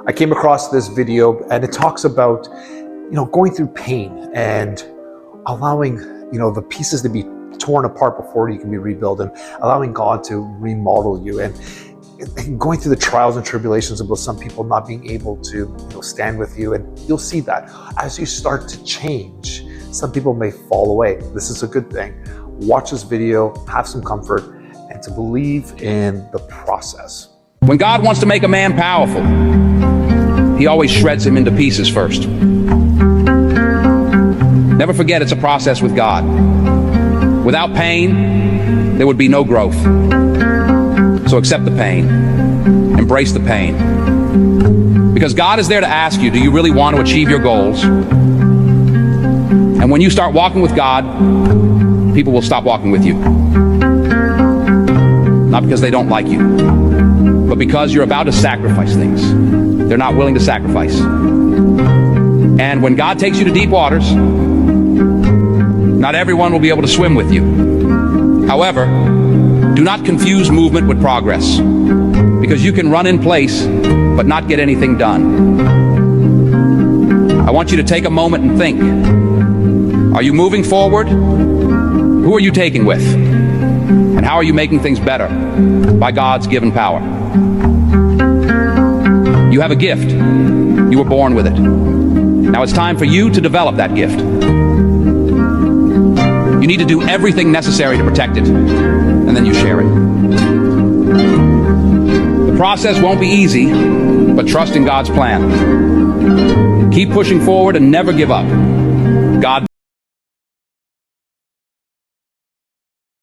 I came across this video and it talks about, going through pain and allowing, the pieces to be torn apart before you can be rebuilt, and allowing God to remodel you, and going through the trials and tribulations about some people not being able to stand with you. And you'll see that as you start to change, some people may fall away. This is a good thing. Watch this video, have some comfort, and to believe in the process. When God wants to make a man powerful, He always shreds him into pieces first. Never forget, it's a process with God. Without pain, there would be no growth. So accept the pain. Embrace the pain. Because God is there to ask you, do you really want to achieve your goals? And when you start walking with God, people will stop walking with you. Not because they don't like you, but because you're about to sacrifice things they're not willing to sacrifice. And when God takes you to deep waters, not everyone will be able to swim with you. However, do not confuse movement with progress, because you can run in place but not get anything done. I want you to take a moment and think. Are you moving forward? Who are you taking with? And how are you making things better by God's given power? You have a gift. You were born with it. Now it's time for you to develop that gift. You need to do everything necessary to protect it, and then you share it. The process won't be easy, but trust in God's plan. Keep pushing forward and never give up. God